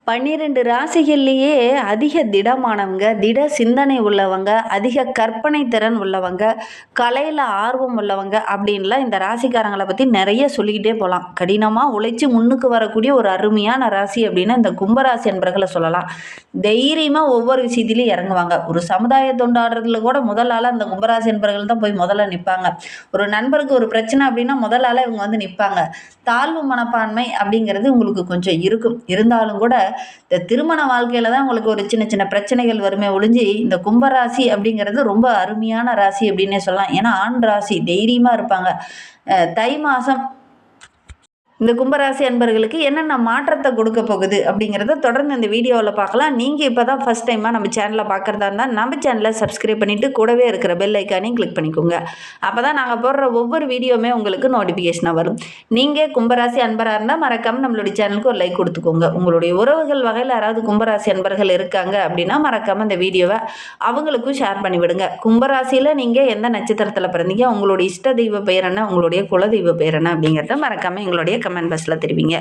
12 ராசிகள்லேயே அதிக திடமானவங்க, திட சிந்தனை உள்ளவங்க, அதிக கற்பனை திறன் உள்ளவங்க, கலையில் ஆர்வம் உள்ளவங்க அப்படின்லாம் இந்த ராசிக்காரங்களை பற்றி நிறைய சொல்லிக்கிட்டே போகலாம். கடினமாக உழைச்சி முன்னுக்கு வரக்கூடிய ஒரு அருமையான ராசி அப்படின்னா இந்த கும்பராசி என்பர்களை சொல்லலாம். தைரியமாக ஒவ்வொரு விஷயத்திலையும் இறங்குவாங்க. ஒரு சமுதாய தொண்டாடுறதுல கூட முதல் ஆளாக இந்த கும்பராசி என்பர்கள் தான் போய் முதல்ல நிற்பாங்க. ஒரு நண்பருக்கு ஒரு பிரச்சனை அப்படின்னா முதல் ஆளாக இவங்க வந்து நிற்பாங்க. தாழ்வு மனப்பான்மை அப்படிங்கிறது உங்களுக்கு கொஞ்சம் இருக்கும். இருந்தாலும் கூட இந்த திருமண வாழ்க்கையில தான் உங்களுக்கு ஒரு சின்ன சின்ன பிரச்சனைகள் வருமே ஒழிஞ்சு, இந்த கும்பராசி அப்படிங்கிறது ரொம்ப அருமையான ராசி அப்படின்னே சொல்லலாம். ஏன்னா ஆண் ராசி தைரியமா இருப்பாங்க. தை மாசம் இந்த கும்பராசி அன்பர்களுக்கு என்னென்ன மாற்றத்தை கொடுக்க போகுது அப்படிங்கிறத தொடர்ந்து இந்த வீடியோவில் பார்க்கலாம். நீங்கள் இப்போ தான் ஃபஸ்ட் டைமாக நம்ம சேனலை பார்க்குறதா இருந்தால் நம்ம சேனலை சப்ஸ்கிரைப் பண்ணிவிட்டு கூடவே இருக்கிற பெல் ஐக்கானையும் கிளிக் பண்ணிக்கோங்க. அப்போ தான் நாங்கள் போடுற ஒவ்வொரு வீடியோவுமே உங்களுக்கு நோட்டிஃபிகேஷனாக வரும். நீங்கள் கும்பராசி அன்பராக இருந்தால் மறக்காமல் நம்மளுடைய சேனலுக்கு ஒரு லைக் கொடுத்துக்கோங்க. உங்களுடைய உறவுகள் வகையில் யாராவது கும்பராசி அன்பர்கள் இருக்காங்க அப்படின்னா மறக்காமல் இந்த வீடியோவை அவங்களுக்கும் ஷேர் பண்ணிவிடுங்க. கும்பராசியில் நீங்கள் எந்த நட்சத்திரத்தில் பிறந்தீங்க, உங்களுடைய இஷ்ட தெய்வ பெயர் என்ன, உங்களுடைய குலதெய்வ பெயர் என்ன அப்படிங்கிறத மறக்காமல் எங்களுடைய கமெண்ட் பாக்ஸில் தெரிவிங்க.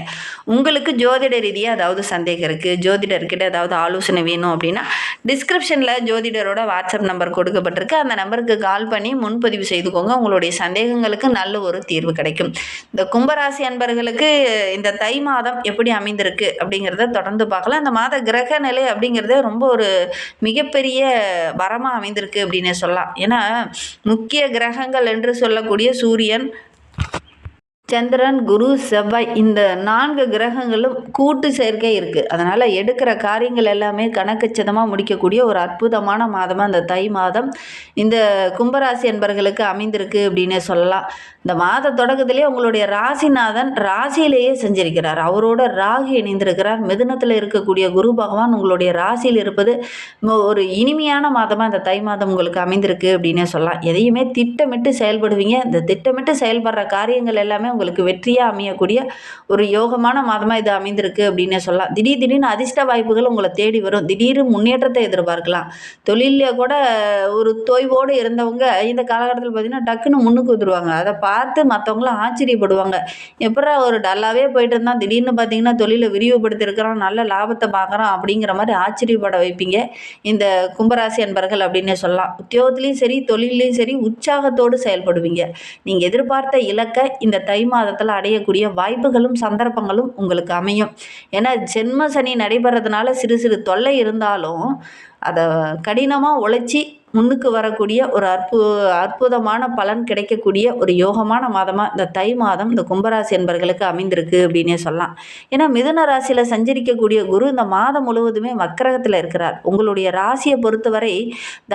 உங்களுக்கு ஜோதிட ரீதியாக ஏதாவது சந்தேகம் இருக்குது, ஜோதிடர்கிட்ட ஏதாவது ஆலோசனை வேணும் அப்படின்னா டிஸ்கிரிப்ஷனில் ஜோதிடரோட வாட்ஸ்அப் நம்பர் கொடுக்கப்பட்டிருக்கு. அந்த நம்பருக்கு கால் பண்ணி முன்பதிவு செய்துக்கோங்க. உங்களுடைய சந்தேகங்களுக்கு நல்ல ஒரு தீர்வு கிடைக்கும். இந்த கும்பராசி அன்பர்களுக்கு இந்த தை மாதம் எப்படி அமைந்திருக்கு அப்படிங்கிறத தொடர்ந்து பார்க்கலாம். இந்த மாத கிரக நிலை அப்படிங்கிறதே ரொம்ப ஒரு மிகப்பெரிய வரமாக அமைந்திருக்கு அப்படின்னு சொல்லலாம். ஏன்னா முக்கிய கிரகங்கள் என்று சொல்லக்கூடிய சூரியன், சந்திரன், குரு, செவ்வாய் இந்த 4 கிரகங்களும் கூட்டு சேர்க்கை இருக்குது. அதனால் எடுக்கிற காரியங்கள் எல்லாமே கணக்கச்சிதமாக முடிக்கக்கூடிய ஒரு அற்புதமான மாதமாக இந்த தை மாதம் இந்த கும்பராசி என்பர்களுக்கு அமைந்திருக்கு அப்படின்னே சொல்லலாம். இந்த மாத தொடக்கத்திலே உங்களுடைய ராசிநாதன் ராசியிலேயே செஞ்சிருக்கிறார். அவரோட ராகு இணைந்திருக்கிறார். மிதுனத்தில் இருக்கக்கூடிய குரு பகவான் உங்களுடைய ராசியில் இருப்பது ஒரு இனிமையான மாதமாக இந்த தை மாதம் உங்களுக்கு அமைந்திருக்கு அப்படின்னே சொல்லலாம். எதையுமே திட்டமிட்டு செயல்படுவீங்க. இந்த திட்டமிட்டு செயல்படுற காரியங்கள் எல்லாமே உங்களுக்கு வெற்றியாக அமையக்கூடிய ஒரு யோகமான மாதமாக இது அமைந்திருக்கு அப்படின்னே சொல்லலாம். திடீர்னு அதிர்ஷ்ட வாய்ப்புகள் உங்களை தேடி வரும். திடீர் முன்னேற்றத்தை எதிர்பார்க்கலாம். தொழிலில் கூட ஒரு தொய்வோடு இருந்தவங்க இந்த காலகட்டத்தில் பார்த்திங்கன்னா டக்குன்னு முன்னுக்கு வந்துடுவாங்க. அதை பார்த்து மற்றவங்களும் ஆச்சரியப்படுவாங்க. எப்படா ஒரு டல்லாகவே போயிட்டு இருந்தால் திடீர்னு பார்த்திங்கன்னா தொழிலை விரிவுபடுத்தியிருக்கிறான், நல்ல லாபத்தை பார்க்குறான் அப்படிங்கிற மாதிரி ஆச்சரியப்பட வைப்பீங்க இந்த கும்பராசி அன்பர்கள் அப்படின்னே சொல்லலாம். உத்தியோகத்துலேயும் சரி தொழிலையும் சரி உற்சாகத்தோடு செயல்படுவீங்க. நீங்கள் எதிர்பார்த்த இலக்கை இந்த தை மாதத்தில் அடையக்கூடிய வாய்ப்புகளும் சந்தர்ப்பங்களும் உங்களுக்கு அமையும். ஏன்னா ஜென்ம சனி நடைபெறதுனால சிறு சிறு தொல்லை இருந்தாலும் அதை கடினமாக உழைச்சி முன்னுக்கு வரக்கூடிய ஒரு அற்புதமான பலன் கிடைக்கக்கூடிய ஒரு யோகமான மாதமாக இந்த தை மாதம் இந்த கும்பராசி என்பர்களுக்கு அமைந்திருக்கு அப்படின்னே சொல்லலாம். ஏன்னா மிதுன ராசியில் சஞ்சரிக்கக்கூடிய குரு இந்த மாதம் முழுவதுமே வக்கரகத்தில் இருக்கிறார். உங்களுடைய ராசியை பொறுத்தவரை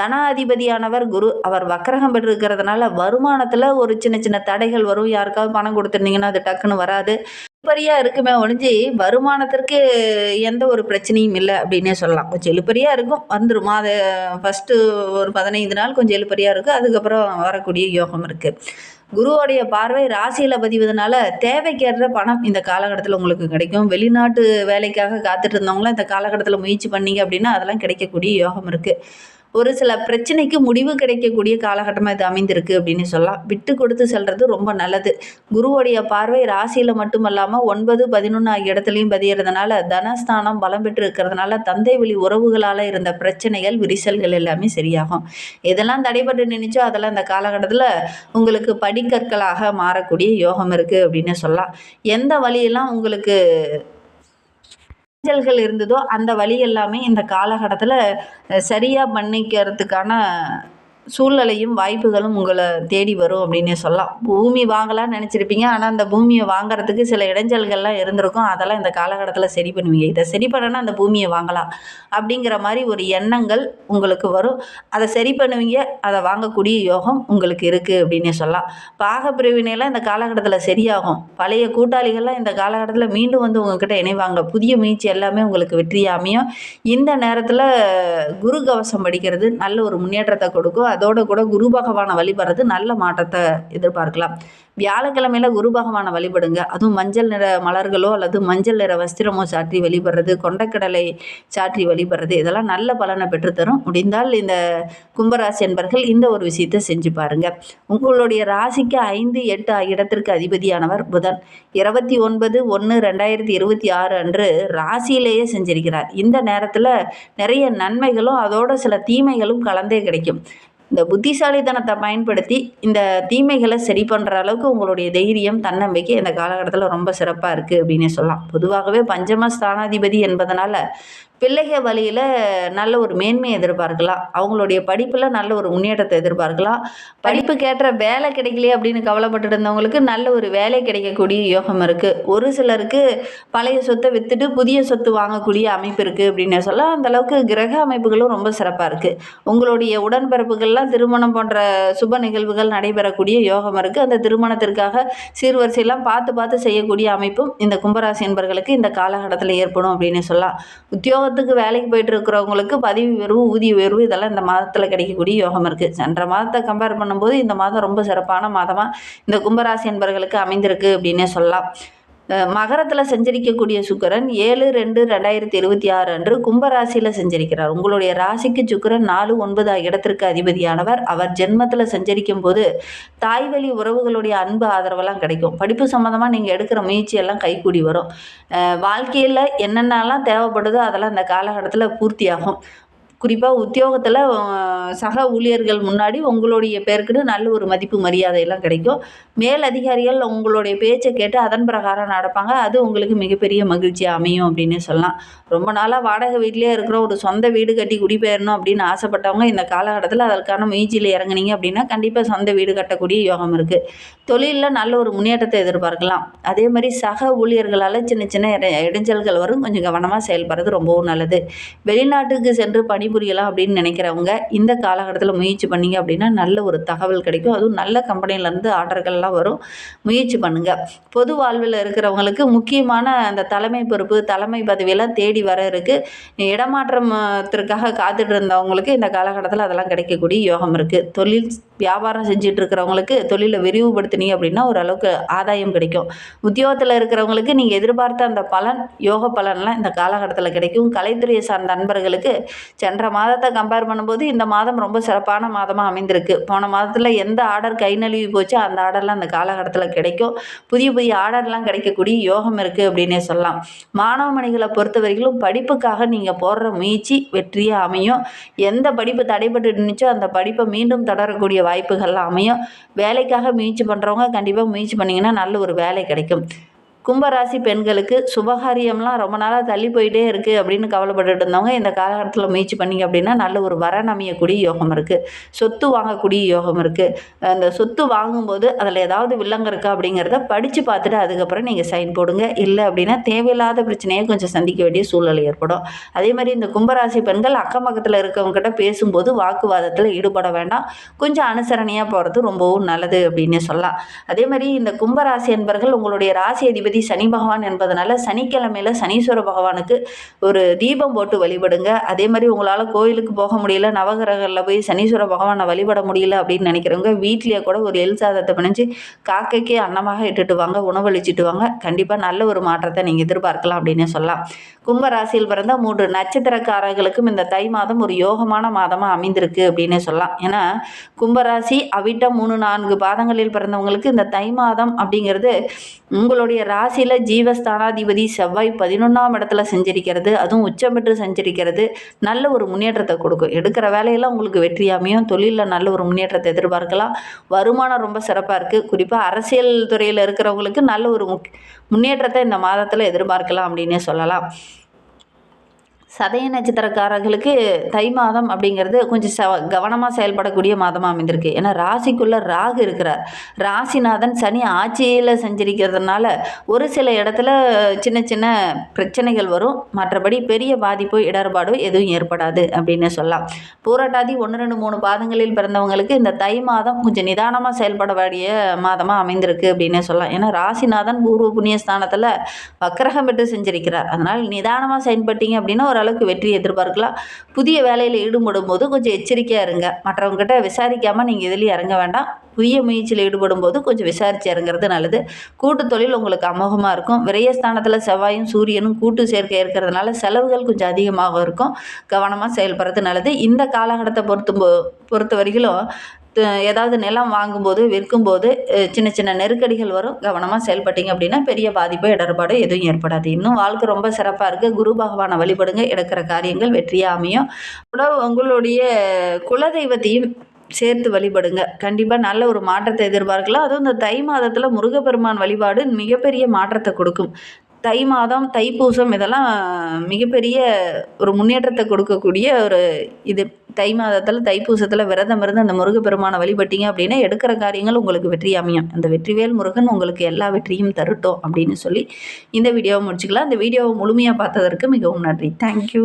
தனாதிபதியானவர் குரு. அவர் வக்கரகம் பெற்றிருக்கிறதுனால வருமானத்தில் ஒரு சின்ன சின்ன தடைகள் வரும். யாருக்காவது பணம் கொடுத்துருந்தீங்கன்னா அது டக்குன்னு வராது. இழுபறியாக இருக்குமே ஒழிஞ்சு வருமானத்திற்கு எந்த ஒரு பிரச்சனையும் இல்லை அப்படின்னே சொல்லலாம். கொஞ்சம் இழுபறியாக இருக்கும், வந்துடும். அது ஃபஸ்ட்டு ஒரு 15 நாள் கொஞ்சம் இழுபறியாக இருக்குது. அதுக்கப்புறம் வரக்கூடிய யோகம் இருக்குது. குருவோடைய பார்வை ராசியில் பதிவதனால தேவைக்கேற்ற பணம் இந்த காலகட்டத்தில் உங்களுக்கு கிடைக்கும். வெளிநாட்டு வேலைக்காக காத்துட்டு இருந்தவங்களாம் இந்த காலகட்டத்தில் முயற்சி பண்ணீங்க அப்படின்னா அதெல்லாம் கிடைக்கக்கூடிய யோகம் இருக்குது. ஒரு சில பிரச்சனைக்கு முடிவு கிடைக்கக்கூடிய காலகட்டமாக இது அமைந்திருக்கு அப்படின்னு சொல்லலாம். விட்டு கொடுத்து செல்வது ரொம்ப நல்லது. குருவோடைய பார்வை ராசியில் மட்டுமல்லாமல் 9, 11 ஆகிய இடத்துலையும் பதியறதுனால தனஸ்தானம் பலம் பெற்று இருக்கிறதுனால தந்தை வழி உறவுகளால் இருந்த பிரச்சனைகள், விரிசல்கள் எல்லாமே சரியாகும். இதெல்லாம் தடைபட்டு நினைச்சோ அதெல்லாம் இந்த காலகட்டத்தில் உங்களுக்கு படிக்கற்களாக மாறக்கூடிய யோகம் இருக்குது அப்படின்னு சொல்லலாம். எந்த வழியெல்லாம் உங்களுக்கு இருந்ததோ அந்த வழி எல்லாமே இந்த காலகட்டத்தில் சரியாக பண்ணிக்கிறதுக்கான சூழ்நிலையும் வாய்ப்புகளும் உங்களை தேடி வரும் அப்படின்னே சொல்லலாம். பூமி வாங்கலாம்னு நினச்சிருப்பீங்க. ஆனால் அந்த பூமியை வாங்குறதுக்கு சில இடைஞ்சல்கள்லாம் இருந்திருக்கும். அதெல்லாம் இந்த காலகட்டத்தில் சரி பண்ணுவீங்க. இதை சரி பண்ணனா அந்த பூமியை வாங்கலாம் அப்படிங்கிற மாதிரி ஒரு எண்ணங்கள் உங்களுக்கு வரும். அதை சரி பண்ணுவீங்க. அதை வாங்கக்கூடிய யோகம் உங்களுக்கு இருக்குது அப்படின்னே சொல்லலாம். பாகப்பிரிவினையெல்லாம் இந்த காலகட்டத்தில் சரியாகும். பழைய கூட்டாளிகள்லாம் இந்த காலகட்டத்தில் மீண்டும் வந்து உங்ககிட்ட இணைவாங்க. புதிய முயற்சி எல்லாமே உங்களுக்கு வெற்றியாக அமையும். இந்த நேரத்தில் குரு கவசம் படிக்கிறது நல்ல ஒரு முன்னேற்றத்தை கொடுக்கும். அதோட கூட குரு பகவானை வழிபடுறது நல்ல மாற்றத்தை எதிர்பார்க்கலாம். வியாழக்கிழமையில குரு பகவானை வழிபடுங்க. அதுவும் மஞ்சள் நிற மலர்களோ அல்லது மஞ்சள் நிற வஸ்திரமோ சாற்றி வழிபடுறது, கொண்டக்கடலை சாற்றி வழிபடுறது, இதெல்லாம் நல்ல பலனை பெற்றுத்தரும். முடிந்தால் இந்த கும்பராசி என்பர்கள் இந்த ஒரு விஷயத்தை செஞ்சு பாருங்க. உங்களுடைய ராசிக்கு 5, 8 இடத்திற்கு அதிபதியானவர் புதன் 29/1/2026 அன்று ராசியிலேயே செஞ்சிருக்கிறார். இந்த நேரத்தில் நிறைய நன்மைகளும் அதோட சில தீமைகளும் கலந்தே கிடைக்கும். இந்த புத்திசாலித்தனத்தை பயன்படுத்தி இந்த தீமைகளை சரி பண்ணுற அளவுக்கு உங்களுடைய தைரியம், தன்னம்பிக்கை இந்த காலகட்டத்தில் ரொம்ப சிறப்பாக இருக்குது அப்படின்னே சொல்லலாம். பொதுவாகவே பஞ்சம ஸ்தானாதிபதி என்பதனால பிள்ளைகள் வழியில் நல்ல ஒரு மேன்மையை எதிர்பார்க்கலாம். அவங்களுடைய படிப்பில் நல்ல ஒரு முன்னேற்றத்தை எதிர்பார்க்கலாம். படிப்புக்கேற்ற வேலை கிடைக்கலையே அப்படின்னு கவலைப்பட்டு இருந்தவங்களுக்கு நல்ல ஒரு வேலை கிடைக்கக்கூடிய யோகம் இருக்குது. ஒரு சிலருக்கு பழைய சொத்தை விற்றுட்டு புதிய சொத்து வாங்கக்கூடிய அமைப்பு இருக்குது அப்படின்னு சொல்லலாம். அந்தளவுக்கு கிரக அமைப்புகளும் ரொம்ப சிறப்பாக இருக்குது. உங்களுடைய உடன்பிறப்புகள்லாம் திருமணம் போன்ற சுப நிகழ்வுகள் நடைபெறக்கூடிய யோகம் இருக்குது. அந்த திருமணத்திற்காக சீர்வரிசையெல்லாம் பார்த்து செய்யக்கூடிய அமைப்பும் இந்த கும்பராசி என்பர்களுக்கு இந்த காலகட்டத்தில் ஏற்படும் அப்படின்னு சொல்லலாம். உத்தியோகத்துக்கு வேலைக்கு போயிட்டு இருக்கிறவங்களுக்கு பதவி உயர்வு, ஊதிய உயர்வு இதெல்லாம் இந்த மாதத்தில் கிடைக்கக்கூடிய யோகம் இருக்குது. சென்ற மாதத்தை கம்பேர் பண்ணும்போது இந்த மாதம் ரொம்ப சிறப்பான மாதமாக இந்த கும்பராசி என்பர்களுக்கு அமைந்திருக்கு அப்படின்னே சொல்லலாம். மகரத்தில் செஞ்சரிக்கக்கூடிய சுக்கிரன் 7/2/2026 அன்று கும்பராசியில் செஞ்சரிக்கிறார். உங்களுடைய ராசிக்கு சுக்கிரன் 4, 9 இடத்திற்கு அதிபதியானவர். அவர் ஜென்மத்தில் செஞ்சரிக்கும் போது தாய்வழி உறவுகளுடைய அன்பு ஆதரவெல்லாம் கிடைக்கும். படிப்பு சம்மந்தமாக நீங்கள் எடுக்கிற முயற்சியெல்லாம் கைகூடி வரும். வாழ்க்கையில் என்னென்னலாம் தேவைப்படுதோ அதெல்லாம் இந்த காலகட்டத்தில் பூர்த்தியாகும். குறிப்பாக உத்தியோகத்தில் சக ஊழியர்கள் முன்னாடி உங்களுடைய பேருக்குன்னு நல்ல ஒரு மதிப்பு மரியாதையெல்லாம் கிடைக்கும். மேல் அதிகாரிகள் உங்களுடைய பேச்சை கேட்டு அதன் பிரகாரம் நடப்பாங்க. அது உங்களுக்கு மிகப்பெரிய மகிழ்ச்சியாக அமையும் அப்படின்னு சொல்லலாம். ரொம்ப நாளாக வாடகை வீட்டிலே இருக்கிற ஒரு சொந்த வீடு கட்டி குடிபெயரணும் அப்படின்னு ஆசைப்பட்டவங்க இந்த காலகட்டத்தில் அதற்கான முயற்சியில் இறங்குனீங்க அப்படின்னா கண்டிப்பாக சொந்த வீடு கட்டக்கூடிய யோகம் இருக்குது. தொழிலில் நல்ல ஒரு முன்னேற்றத்தை எதிர்பார்க்கலாம். அதே மாதிரி சக ஊழியர்களால் சின்ன இடைஞ்சல்கள் வரும். கொஞ்சம் கவனமாக செயல்படுறது ரொம்பவும் நல்லது. வெளிநாட்டுக்கு சென்று பணிபுரியலாம் அப்படின்னு நினைக்கிறவங்க இந்த காலகட்டத்தில் முயற்சி பண்ணிங்க அப்படின்னா நல்ல ஒரு தகவல் கிடைக்கும். அதுவும் நல்ல கம்பெனிலேருந்து ஆர்டர்கள்லாம் வரும். முயற்சி பண்ணுங்கள். பொது வாழ்வில் இருக்கிறவங்களுக்கு முக்கியமான அந்த தலைமை பொறுப்பு, தலைமை பதவியெல்லாம் தேடி வர இருக்குது. இடமாற்றத்திற்காக காத்துட்டு இருந்தவங்களுக்கு இந்த காலகட்டத்தில் அதெல்லாம் கிடைக்கக்கூடிய யோகம் இருக்குது. தொழில் வியாபாரம் செஞ்சுட்டு இருக்கிறவங்களுக்கு தொழிலை விரிவுபடுத்தினீங்க அப்படின்னா ஓரளவுக்கு ஆதாயம் கிடைக்கும். உத்தியோகத்தில் இருக்கிறவங்களுக்கு நீங்கள் எதிர்பார்த்த அந்த பலன், யோக பலன்லாம் இந்த காலகட்டத்தில் கிடைக்கும். கலைத்துறையை சார்ந்த நண்பர்களுக்கு சென்ற மாதத்தை கம்பேர் பண்ணும்போது இந்த மாதம் ரொம்ப சிறப்பான மாதமாக அமைந்திருக்கு. போன மாதத்தில் எந்த ஆர்டர் கை நழுவி போச்சோ அந்த ஆர்டர்லாம் அந்த காலகட்டத்தில் கிடைக்கும். புதிய ஆர்டர்லாம் கிடைக்கக்கூடிய யோகம் இருக்குது அப்படின்னே சொல்லலாம். மாணவ மணிகளை பொறுத்தவரைக்கும் படிப்புக்காக நீங்கள் போடுற முயற்சி வெற்றியாக அமையும். எந்த படிப்பு தடைபட்டு இருந்துச்சோ அந்த படிப்பை மீண்டும் தொடரக்கூடிய வாய்ப்புகள்லாம் அமையும். வேலைக்காக முயற்சி பண்ணுறவங்க கண்டிப்பாக முயற்சி பண்ணிங்கன்னா நல்ல ஒரு வேலை கிடைக்கும். கும்பராசி பெண்களுக்கு சுபகாரியம்லாம் ரொம்ப நாளாக தள்ளி போயிட்டே இருக்குது அப்படின்னு கவலைப்பட்டுட்டு இருந்தவங்க இந்த காலகட்டத்தில் முயற்சி பண்ணிங்க அப்படின்னா நல்ல ஒரு வரன் அமையக்கூடிய யோகம் இருக்குது. சொத்து வாங்கக்கூடிய யோகம் இருக்குது. அந்த சொத்து வாங்கும்போது அதில் ஏதாவது வில்லங்க இருக்கா அப்படிங்கிறத படித்து பார்த்துட்டு அதுக்கப்புறம் நீங்கள் சைன் போடுங்க. இல்லை அப்படின்னா தேவையில்லாத பிரச்சனையை கொஞ்சம் சந்திக்க வேண்டிய சூழ்நிலை ஏற்படும். அதே மாதிரி இந்த கும்பராசி பெண்கள் அக்கம் பக்கத்தில் இருக்கவங்ககிட்ட பேசும்போது வாக்குவாதத்தில் ஈடுபட வேண்டாம். கொஞ்சம் அனுசரணையாக போகிறது ரொம்பவும் நல்லது அப்படின்னு சொல்லலாம். அதே மாதிரி இந்த கும்பராசி என்பர்கள் உங்களுடைய ராசி அதிபதி சனி பகவான் என்பதனால சனிக்கிழமையில சனீஸ்வர பகவானுக்கு ஒரு தீபம் போட்டு வழிபடுங்க. அதே மாதிரி உங்களால் கோயிலுக்கு போக முடியல, நவகிரகங்களில் போய் சனீஸ்வர பகவானை வழிபட முடியல அப்படின்னு நினைக்கிறவங்க வீட்லேயே கூட ஒரு எல் சாதத்தை பிணைஞ்சு காக்கைக்கு அன்னமாக இட்டுட்டு வாங்க, உணவளிச்சுட்டு வாங்க. கண்டிப்பாக நல்ல ஒரு மாற்றத்தை நீங்கள் எதிர்பார்க்கலாம் அப்படின்னு சொல்லலாம். கும்பராசியில் பிறந்த 3 நட்சத்திரக்காரர்களுக்கும் இந்த தை மாதம் ஒரு யோகமான மாதமாக அமைந்திருக்கு அப்படின்னு சொல்லலாம். ஏன்னா கும்பராசி, அவிட்டம் 3, 4 பாதங்களில் பிறந்தவங்களுக்கு இந்த தை மாதம் அப்படிங்கிறது உங்களுடைய ராசியில் ஜீவஸ்தானாதிபதி செவ்வாய் 11ஆம் இடத்துல செஞ்சிருக்கிறது, அதுவும் உச்சம் பெற்று செஞ்சிருக்கிறது நல்ல ஒரு முன்னேற்றத்தை கொடுக்கும். எடுக்கிற வேலையெல்லாம் உங்களுக்கு வெற்றி அமையும். தொழிலில் நல்ல ஒரு முன்னேற்றத்தை எதிர்பார்க்கலாம். வருமானம் ரொம்ப சிறப்பாக இருக்குது. குறிப்பாக அரசியல் துறையில் இருக்கிறவங்களுக்கு நல்ல ஒரு முன்னேற்றத்தை இந்த மாதத்தில் எதிர்பார்க்கலாம் அப்படின்னே சொல்லலாம். சதய நட்சத்திரக்காரர்களுக்கு தை மாதம் அப்படிங்கிறது கொஞ்சம் கவனமாக செயல்படக்கூடிய மாதமாக அமைந்திருக்கு. ஏன்னா ராசிக்குள்ளே ராகு இருக்கிறார். ராசிநாதன் சனி ஆட்சியில் செஞ்சிருக்கிறதுனால ஒரு சில இடத்துல சின்ன பிரச்சனைகள் வரும். மற்றபடி பெரிய பாதிப்போ இடர்பாடோ எதுவும் ஏற்படாது அப்படின்னு சொல்லலாம். பூரட்டாதி 1, 2, 3 பாதங்களில் பிறந்தவங்களுக்கு இந்த தை மாதம் கொஞ்சம் நிதானமாக செயல்பட வேண்டிய மாதமாக அமைந்திருக்கு அப்படின்னு சொல்லலாம். ஏன்னா ராசிநாதன் பூர்வ புண்ணிய ஸ்தானத்தில் வக்கிரகம் பெற்று செஞ்சிருக்கிறார். அதனால் நிதானமாக செயல்பட்டீங்க அப்படின்னா ஒரு ஓரளவுக்கு வெற்றி எதிர்பார்க்கலாம். புதிய வேலையில் ஈடுபடும் போது கொஞ்சம் எச்சரிக்கையாக இருங்க. மற்றவங்ககிட்ட விசாரிக்காமல் நீங்கள் எதுலேயும் இறங்க வேண்டாம். புதிய முயற்சியில் ஈடுபடும் போது கொஞ்சம் விசாரித்து இறங்குறது நல்லது. கூட்டு தொழில் உங்களுக்கு அமோகமாக இருக்கும். விரயஸ்தானத்தில் செவ்வாயும் சூரியனும் கூட்டு சேர்க்கை இருக்கிறதுனால செலவுகள் கொஞ்சம் அதிகமாக இருக்கும். கவனமாக செயல்படுறது நல்லது. இந்த காலகட்டத்தை பொறுத்த வரைக்கும் ஏதாவது நிலம் வாங்கும்போது விற்கும்போது சின்ன சின்ன நெருக்கடிகள் வரும். கவனமாக செயல்பட்டீங்க அப்படின்னா பெரிய பாதிப்பு இடர்பாடு எதுவும் ஏற்படாது. இன்னும் வாழ்க்கை ரொம்ப சிறப்பாக இருக்குது. குரு பகவானை வழிபடுங்க. எடுக்கிற காரியங்கள் வெற்றியாக அமையும். உங்களுடைய குலதெய்வத்தையும் சேர்த்து வழிபடுங்க. கண்டிப்பாக நல்ல ஒரு மாற்றத்தை எதிர்பார்க்கலாம். அதுவும் இந்த தை மாதத்தில் முருகப்பெருமான் வழிபாடு மிகப்பெரிய மாற்றத்தை கொடுக்கும். தை மாதம், தைப்பூசம் இதெல்லாம் மிகப்பெரிய ஒரு முன்னேற்றத்தை கொடுக்கக்கூடிய ஒரு இது. தை மாதத்தில் தைப்பூசத்தில் விரதம் இருந்து அந்த முருகப்பெருமானை வழிபட்டீங்க அப்படின்னா எடுக்கிற காரியங்கள் உங்களுக்கு வெற்றி அமையும். அந்த வெற்றிவேல் முருகன் உங்களுக்கு எல்லா வெற்றியும் தரட்டும் அப்படின்னு சொல்லி இந்த வீடியோவை முடிச்சுக்கலாம். இந்த வீடியோவை முழுமையாக பார்த்ததற்கு மிகவும் நன்றி. தேங்க்யூ.